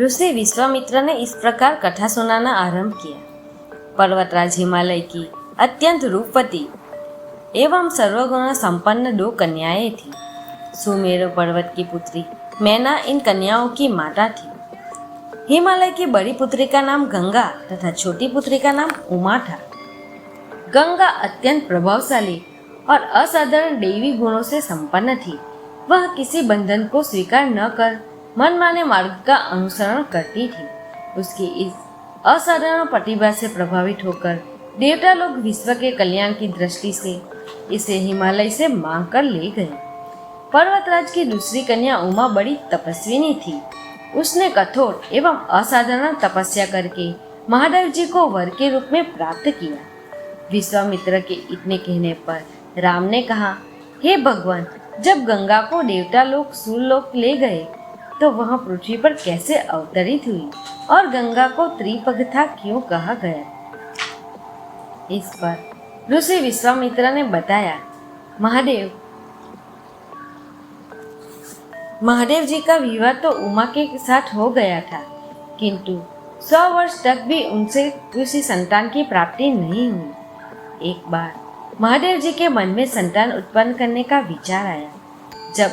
ऋषि विश्वामित्र ने इस प्रकार कथा सुनाना आरंभ किया। पर्वतराज हिमालय की अत्यंत रूपवती एवं सर्वगुण संपन्न 2 कन्याएं थीं। सुमेरु पर्वत की पुत्री मैना इन कन्याओं की माता थी। हिमालय की बड़ी पुत्री का नाम गंगा तथा छोटी पुत्री का नाम उमा था। गंगा अत्यंत प्रभावशाली और असाधारण दैवी गुणों से संपन्न थी। वह किसी बंधन को स्वीकार न कर मनमाने मार्ग का अनुसरण करती थी। उसकी इस असाधारण प्रतिभा से प्रभावित होकर देवता लोग विश्व के कल्याण की दृष्टि से इसे हिमालय से मांग कर ले गए। पर्वतराज की दूसरी कन्या उमा बड़ी तपस्विनी थी। उसने कठोर एवं असाधारण तपस्या करके महादेव जी को वर के रूप में प्राप्त किया। विश्वामित्र के इतने कहने पर राम ने कहा, हे भगवान, जब गंगा को देवता लोग सूर्यलोक ले गए तो वह पृथ्वी पर कैसे अवतरित हुई और गंगा को त्रिपगथा क्यों कहा गया? इस पर ऋषि विश्वामित्र ने बताया, महादेव जी का विवाह तो उमा के साथ हो गया था, किंतु 100 वर्ष तक भी उनसे किसी संतान की प्राप्ति नहीं हुई। एक बार महादेव जी के मन में संतान उत्पन्न करने का विचार आया। जब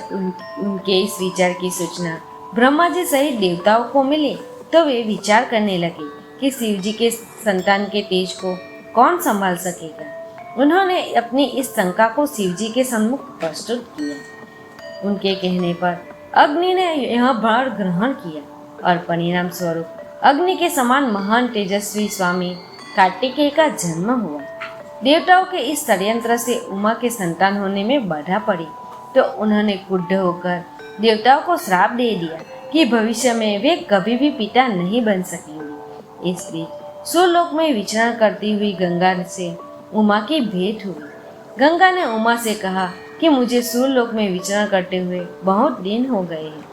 उनके इस विचार की सूचना ब्रह्मा जी सहित देवताओं को मिली तो वे विचार करने लगे कि शिव जी के संतान के तेज को कौन संभाल सकेगा। उन्होंने अपनी इस शंका को शिव जी के सम्मुख प्रस्तुत किया। उनके कहने पर अग्नि ने यह भार ग्रहण किया और परिणाम स्वरूप अग्नि के समान महान तेजस्वी स्वामी कार्तिकेय का जन्म हुआ। देवताओं के इस षड्यंत्र से उमा के संतान होने में बाधा पड़ी तो उन्होंने क्रुद्ध होकर देवताओं को श्राप दे दिया कि भविष्य में वे कभी भी पिता नहीं बन सकेंगे। इस बीच सूर्यलोक में विचरण करती हुई गंगा से उमा की भेंट हुई। गंगा ने उमा से कहा कि मुझे सूर्यलोक में विचरण करते हुए बहुत दिन हो गए हैं।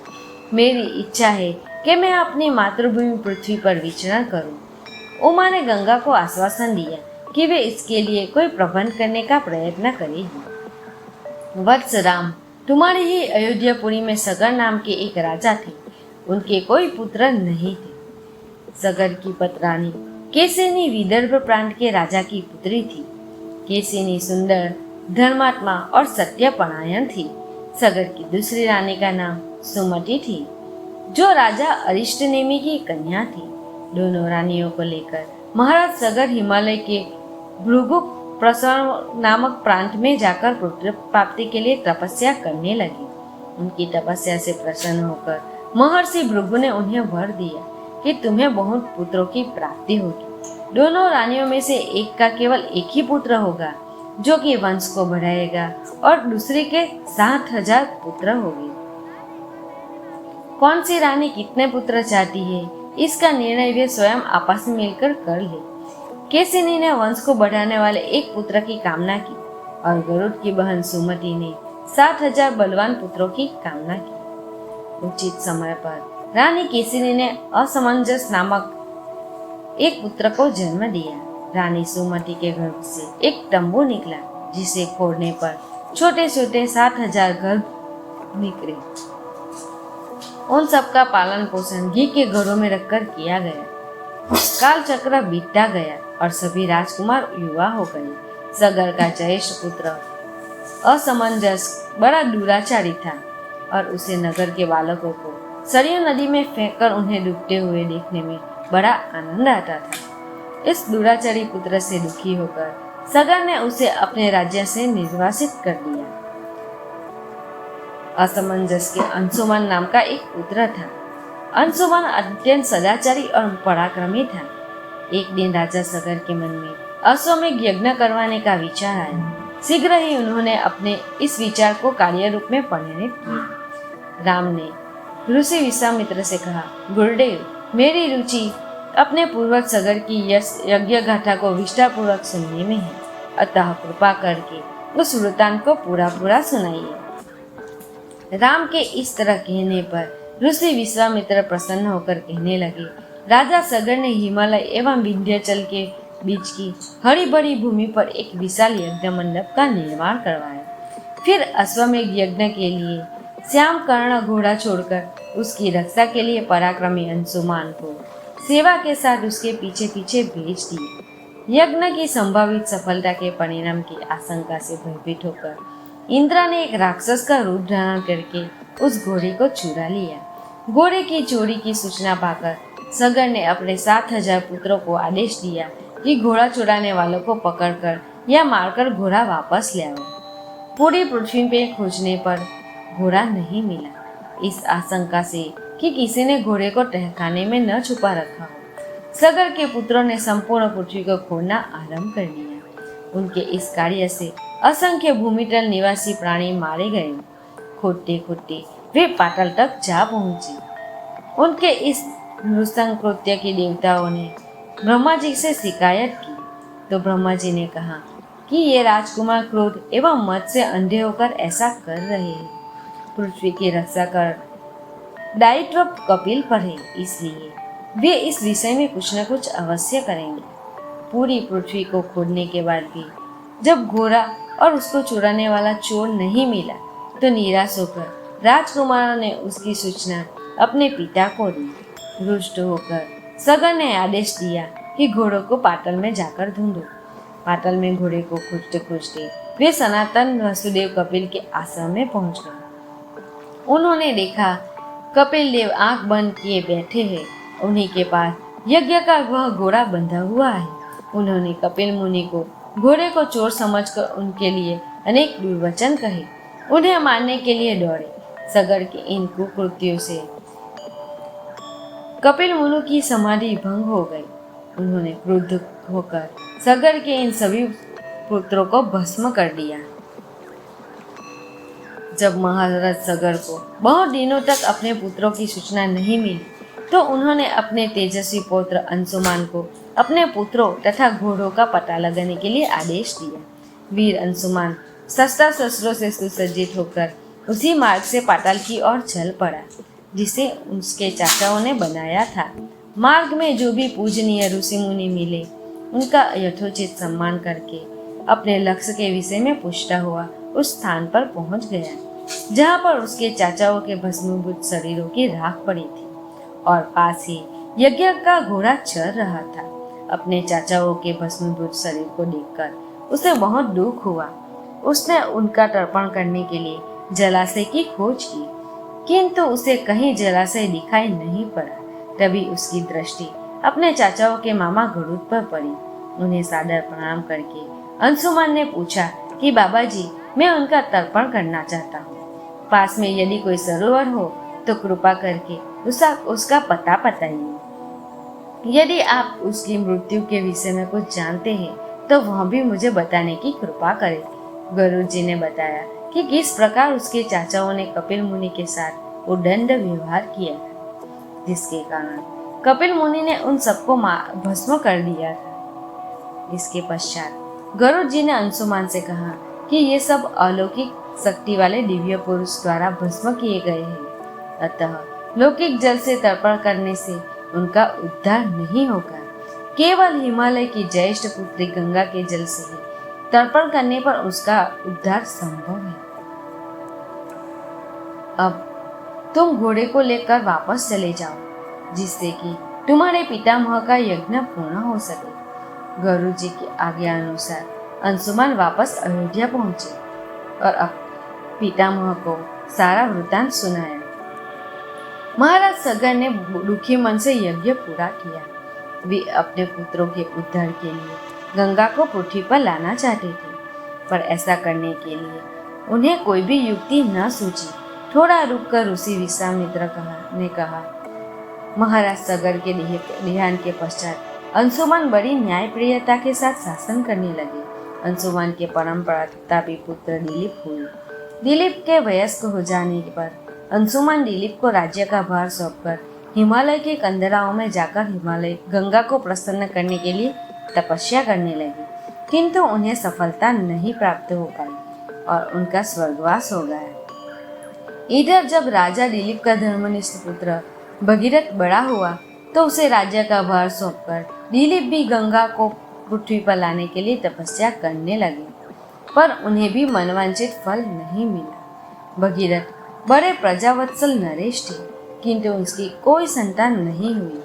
मेरी इच्छा है कि मैं अपनी मातृभूमि पृथ्वी पर विचरण करूं। उमा ने गंगा को आश्वासन दिया कि वे इसके लिए कोई प्रबंध करने का प्रयत्न करेगी। वत्स राम, तुम्हारी ही अयोध्यापुरी में सगर नाम के एक राजा थे। उनके कोई पुत्र नहीं थे। सगर की पत्रानी केसिनी विदर्भ प्रांत के राजा की पुत्री थी। केसिनी सुंदर, धर्मात्मा और सत्यपरायण थी। सगर की दूसरी रानी का नाम सुमति थी, जो राजा अरिष्टनेमि की कन्या थी। दोनों रानियों को लेकर महाराज सगर हिमालय के भृगु प्रसव नामक प्रांत में जाकर पुत्र प्राप्ति के लिए तपस्या करने लगे। उनकी तपस्या से प्रसन्न होकर महर्षि भृगु ने उन्हें वर दिया कि तुम्हें बहुत पुत्रों की प्राप्ति होगी। दोनों रानियों में से एक का केवल एक ही पुत्र होगा, जो कि वंश को बढ़ाएगा, और दूसरे के 7,000 पुत्र होंगे। कौन सी रानी कितने पुत्र चाहती है, इसका निर्णय वे स्वयं आपस में मिलकर कर ले। केसिनी ने वंश को बढ़ाने वाले एक पुत्र की कामना की और गरुड़ की बहन सुमति ने 7,000 बलवान पुत्रों की कामना की। उचित समय पर रानी केसिनी ने असमंजस नामक एक पुत्र को जन्म दिया। रानी सुमति के गर्भ से एक तंबू निकला, जिसे फोड़ने पर छोटे छोटे 7,000 गर्भ निकले। उन सबका पालन पोषण घी के घरों में रखकर किया गया। काल चक्र बीतता गया और सभी राजकुमार युवा हो गए। सगर का ज्येष्ठ पुत्र असमंजस बड़ा दुराचारी था और उसे नगर के बालकों को सरयू नदी में फेंककर उन्हें डूबते हुए देखने में बड़ा आनंद आता था। इस दुराचारी पुत्र से दुखी होकर सगर ने उसे अपने राज्य से निर्वासित कर दिया। असमंजस के अंशुमन नाम का एक पुत्र था। अंशुमन अत्यंत सदाचारी और पराक्रमी था। एक दिन राजा सगर के मन में अश्वमेध यज्ञ करवाने का विचार आया। शीघ्र ही उन्होंने अपने इस विचार को कार्य रूप में परिणत किया। राम ने ऋषि विश्वामित्र से कहा, गुरुदेव, मेरी रुचि अपने पूर्वज सगर की यज्ञ गाथा को विस्तार पूर्वक सुनने में है, अतः कृपा करके उस वृतांत को पूरा सुनाइए। राम के इस तरह कहने पर ऋषि विश्वामित्र प्रसन्न होकर कहने लगे, राजा सगर ने हिमालय एवं विंध्याचल के बीच की हरी भरी भूमि पर एक विशाल यज्ञ मंडप का निर्माण करवाया। फिर अश्वमेध यज्ञ के लिए श्याम कर्ण घोड़ा छोड़कर उसकी रक्षा के लिए पराक्रमी अंशुमान को सेवा के साथ उसके पीछे पीछे भेज दिए। यज्ञ की संभावित सफलता के परिणाम की आशंका से भयभीत होकर इंद्र ने एक राक्षस का रूप धारण करके उस घोड़े को चुरा लिया। घोड़े की चोरी की सूचना पाकर सगर ने अपने 7,000 पुत्रों को आदेश दिया कि घोड़ा चुराने वालों को पकड़कर या मारकर घोड़ा वापस ले आओ। पूरी पृथ्वी पे खोजने पर घोड़ा नहीं मिला। इस आशंका से कि किसी ने घोड़े को तहखाने में न छुपा रखा हो, सगर के पुत्रों ने संपूर्ण पृथ्वी को खोदना आरंभ कर दिया। उनके इस कार्य से असंख्य भूमितल निवासी प्राणी मारे गए। खोदते खोदते वे पाताल तक जा पहुंचे। उनके इस नृशंस कृत्य की देवताओं ने ब्रह्मा जी से शिकायत की तो ब्रह्मा जी ने कहा कि ये राजकुमार क्रोध एवं मद से अंधे होकर ऐसा कर रहे हैं। पृथ्वी की रक्षा कर दायित्व कपिल पर है, इसलिए वे इस विषय में कुछ न कुछ अवश्य करेंगे। पूरी पृथ्वी को खोदने के बाद भी जब घोड़ा और उसको चुराने वाला चोर नहीं मिला तो निराश होकर राजकुमारों ने उसकी सूचना अपने पिता को दी। रुष्ट होकर सगर ने आदेश दिया कि घोड़ों को पाताल में जाकर ढूंढो। पाताल में घोड़े को खोजते खोजते वे सनातन वसुदेव कपिल के आश्रम में पहुंच गए। उन्होंने देखा कपिल देव आंख बंद किए बैठे हैं। उन्हीं के पास यज्ञ का वह घोड़ा बंधा हुआ है। उन्होंने कपिल मुनि को घोड़े को चोर समझकर उनके लिए अनेक दुर्वचन कहे, उन्हें मारने के लिए दौड़े। सगर के इन कुकृत्यों से कपिल मुनि की समाधि भंग हो गई। उन्होंने क्रुद्ध होकर सगर के इन सभी पुत्रों को भस्म कर दिया। जब महाराज सगर को बहुत दिनों तक अपने पुत्रों की सूचना नहीं मिली तो उन्होंने अपने तेजस्वी पौत्र अंशुमान को अपने पुत्रों तथा घोड़ों का पता लगाने के लिए आदेश दिया। वीर अंशुमान शस्त्र शस्त्रों से सुसज्जित होकर उसी मार्ग से पाताल की ओर चल पड़ा जिसे उसके चाचाओं ने बनाया था। मार्ग में जो भी पूजनीय ऋषि मुनि मिले उनका यथोचित सम्मान करके अपने लक्ष्य के विषय में पूछता हुआ उस स्थान पर पहुंच गया जहां पर उसके चाचाओं के भस्मीभूत शरीरों की राख पड़ी थी और पास ही यज्ञ का घोड़ा चल रहा था। अपने चाचाओं के भस्मीभूत शरीर को देखकर उसे बहुत दुख हुआ। उसने उनका तर्पण करने के लिए जलाशय की खोज की किंतु उसे कहीं जलाशय दिखाई नहीं पड़ा। तभी उसकी दृष्टि अपने चाचाओं के मामा गरुड़ पर पड़ी। उन्हें सादर प्रणाम करके अंशुमान ने पूछा कि बाबा जी, मैं उनका तर्पण करना चाहता हूँ। पास में यदि कोई सरोवर हो तो कृपा करके उसका पता बताइए। यदि आप उसकी मृत्यु के विषय में कुछ जानते हैं तो वह भी मुझे बताने की कृपा करें। गरुड़ जी ने बताया कि किस प्रकार उसके चाचाओं ने कपिल मुनि के साथ उदंड व्यवहार किया था, जिसके कारण कपिल मुनि ने उन सबको भस्म कर दिया था। इसके पश्चात गरुड़ जी ने अंशुमान से कहा कि ये सब अलौकिक शक्ति वाले दिव्य पुरुष द्वारा भस्म किए गए हैं, अतः लौकिक जल से तर्पण करने से उनका उद्धार नहीं होगा। केवल हिमालय की ज्येष्ठ पुत्री गंगा के जल से ही तर्पण करने पर उसका उद्धार संभव है। अब तुम घोड़े को लेकर वापस चले जाओ जिससे कि तुम्हारे पितामह का यज्ञ पूर्ण हो सके। गरुड़ जी की आज्ञा अनुसार अंशुमान वापस अयोध्या पहुंचे और अब पितामह को सारा वृतांत सुनाया। महाराज सगर ने दुखी मन से यज्ञ पूरा किया। वे अपने पुत्रों के उद्धार के लिए गंगा को पृथ्वी पर लाना चाहते थे, पर ऐसा करने के लिए उन्हें कोई भी युक्ति न सूझी। थोड़ा रुककर ऋषि विश्वामित्र ने कहा, महाराज सगर के देहांत के पश्चात अंशुमान बड़ी न्यायप्रियता के साथ शासन करने लगे। अंशुमान के परम प्रतापी पुत्र दिलीप हुए। दिलीप के वयस्क हो जाने पर अंशुमान दिलीप को राज्य का भार सौंपकर हिमालय के कंदराओं में जाकर हिमालय गंगा को प्रसन्न करने के लिए तपस्या करने लगे, किंतु उन्हें सफलता नहीं प्राप्त हो पाई और उनका स्वर्गवास हो गया। इधर जब राजा दिलीप का धर्मनिष्ठ पुत्र भगीरथ बड़ा हुआ तो उसे राज्य का भार सौंपकर दिलीप भी गंगा को पृथ्वी पर लाने के लिए तपस्या करने लगे, पर उन्हें भी मनवांछित फल नहीं मिला। भगीरथ बड़े प्रजावत्सल नरेश थे, किंतु उसकी कोई संतान नहीं हुई।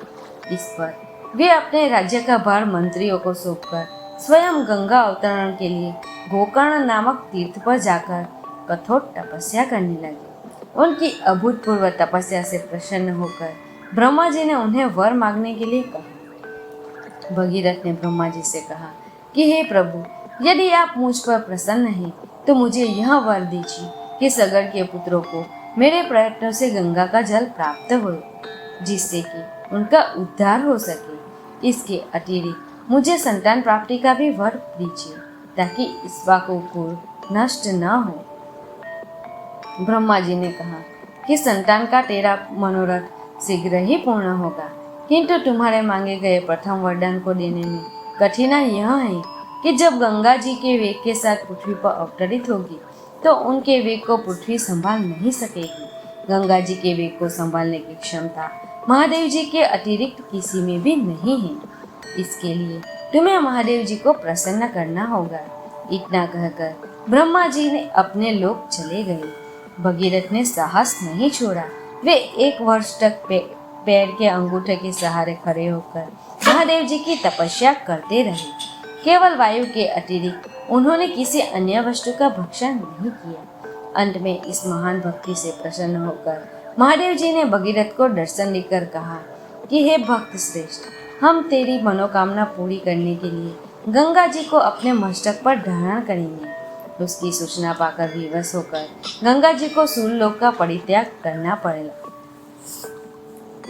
इस पर वे अपने राज्य का भार मंत्रियों को सौंपकर स्वयं गंगा अवतरण के लिए गोकर्ण नामक तीर्थ पर जाकर कठोर तपस्या करने लगे। उनकी अभूतपूर्व तपस्या से प्रसन्न होकर ब्रह्मा जी ने उन्हें वर मांगने के लिए कहा। भगीरथ ने ब्रह्मा जी से कहा कि हे प्रभु, यदि आप मुझ पर प्रसन्न हैं तो मुझे यह वर दीजिए कि सगर के पुत्रों को मेरे प्रयत्नों से गंगा का जल प्राप्त हो, जिससे कि उनका उद्धार हो सके। इसके अतिरिक्त मुझे संतान प्राप्ति का भी वर दीजिए, ताकि इक्ष्वाकु कुल नष्ट न हो। ब्रह्मा जी ने कहा कि संतान का तेरा मनोरथ शीघ्र ही पूर्ण होगा, किंतु तुम्हारे मांगे गए प्रथम वरदान को देने में कठिनाई यह है कि जब गंगा जी के वेग के साथ पृथ्वी पर अवतरित होगी तो उनके वेग को पृथ्वी संभाल नहीं सकेगी। गंगा जी के वेग को संभालने की क्षमता महादेव जी के अतिरिक्त किसी में भी नहीं है। इसके लिए तुम्हें महादेव जी को प्रसन्न करना होगा। इतना कहकर ब्रह्मा जी ने अपने लोक चले गए। भगीरथ ने साहस नहीं छोड़ा। वे 1 वर्ष तक पैर के अंगूठे के सहारे खड़े होकर महादेव जी की तपस्या करते रहे। केवल वायु के अतिरिक्त उन्होंने किसी अन्य वस्तु का भक्षण नहीं किया। अंत में इस महान भक्ति से प्रसन्न होकर महादेव जी ने भगीरथ को दर्शन देकर कहा कि हे भक्त श्रेष्ठ, हम तेरी मनोकामना पूरी करने के लिए गंगा जी को अपने मस्तक पर धारण करेंगे। उसकी सूचना पाकर विवश होकर गंगा जी को सूर्यलोक का परित्याग करना पड़ेगा।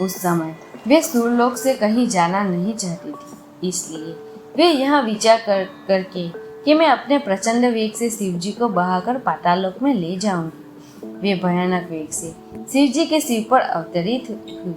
उस समय वे सूर्यलोक से कहीं जाना नहीं चाहती थी, इसलिए वे यहाँ विचार करके कि मैं अपने प्रचंड वेग से शिव जी को बहाकर पातालोक में ले जाऊंगी। वे भयानक वेग से शिव जी के सिर पर अवतरित हुई।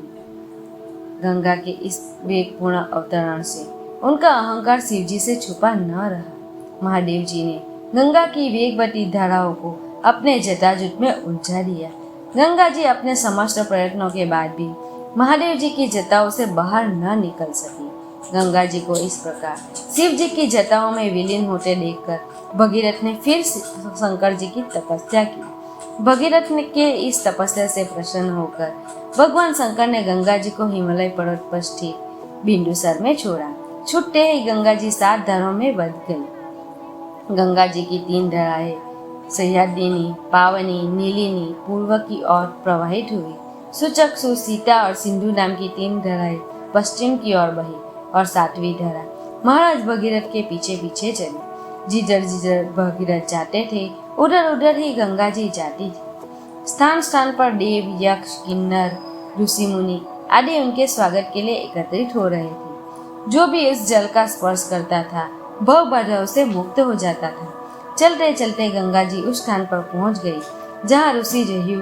गंगा के इस वेगपूर्ण अवतरण से उनका अहंकार शिव जी से छुपा न रहा। महादेव जी ने गंगा की वेगवती धाराओं को अपने जटाजूट में उलझा दिया। गंगा जी अपने समस्त प्रयत्नों के बाद भी महादेव जी की जटाओं से बाहर न निकल सकी। गंगा जी को इस प्रकार शिव जी की जटाओं में विलीन होते देखकर भगीरथ ने फिर शंकर जी की तपस्या की। भगीरथ के इस तपस्या से प्रसन्न होकर भगवान शंकर ने गंगा जी को हिमालय पर्वत पर स्थित बिंदुसर में छोड़ा। छूटते ही गंगा जी 7 धारों में बह गई। गंगा जी की 3 धाराएं सह्याद्रिनी, पावनी, नीलिनी पूर्व की ओर प्रवाहित हुई। सुचक्षु, सीता और सिंधु नाम की 3 धाराएं पश्चिम की ओर बही और 7वीं धारा महाराज भगीरथ के पीछे पीछे चली। जिधर जिधर भगीरथ जाते थे उधर उधर ही गंगा जी जाती थी। स्थान स्थान पर देव, यक्ष, किन्नर, ऋषि मुनि आदि उनके स्वागत के लिए एकत्रित हो रहे थे। जो भी इस जल का स्पर्श करता था भव बाधाओं से मुक्त हो जाता था। चलते चलते गंगा जी उस स्थान पर पहुंच गई जहां ऋषि जयु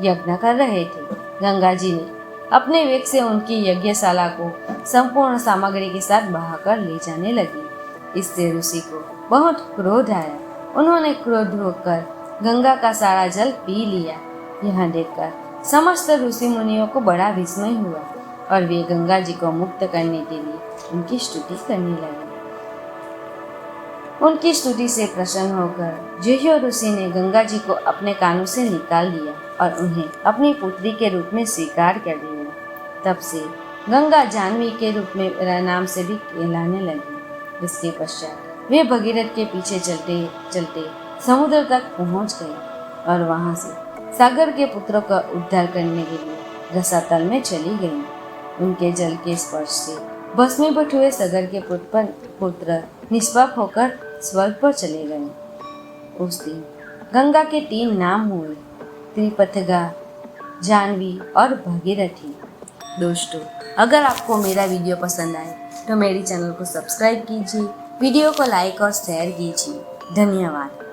यज्ञ कर रहे थे। गंगा जी ने अपने वेग से उनकी यज्ञशाला को संपूर्ण सामग्री के साथ बहाकर ले जाने लगी। इससे ऋषि को बहुत क्रोध आया। उन्होंने क्रोध होकर गंगा का सारा जल पी लिया। यह देखकर समस्त ऋषि मुनियों को बड़ा विस्मय हुआ और वे गंगा जी को मुक्त करने के लिए उनकी स्तुति करने लगे। उनकी स्तुति से प्रसन्न होकर जयु ऋषि ने गंगा जी को अपने कानों से निकाल दिया और उन्हें अपनी पुत्री के रूप में स्वीकार कर लिया। तब से गंगा जाह्नवी के रूप में नाम से भी कहलाने लगी। इसके पश्चात वे भगीरथ के पीछे चलते चलते समुद्र तक पहुंच गए और वहां से सागर के पुत्रों का उद्धार करने के लिए रसातल में चली गई। उनके जल के स्पर्श से भस्मीभूत हुए सागर के पुत्र निष्पाप होकर स्वर्ग पर चले गए। उस दिन गंगा के 3 नाम हुए, त्रिपथगा, जाह्नवी और भगीरथी। दोस्तों, अगर आपको मेरा वीडियो पसंद आए तो मेरी चैनल को सब्सक्राइब कीजिए, वीडियो को लाइक और शेयर कीजिए। धन्यवाद।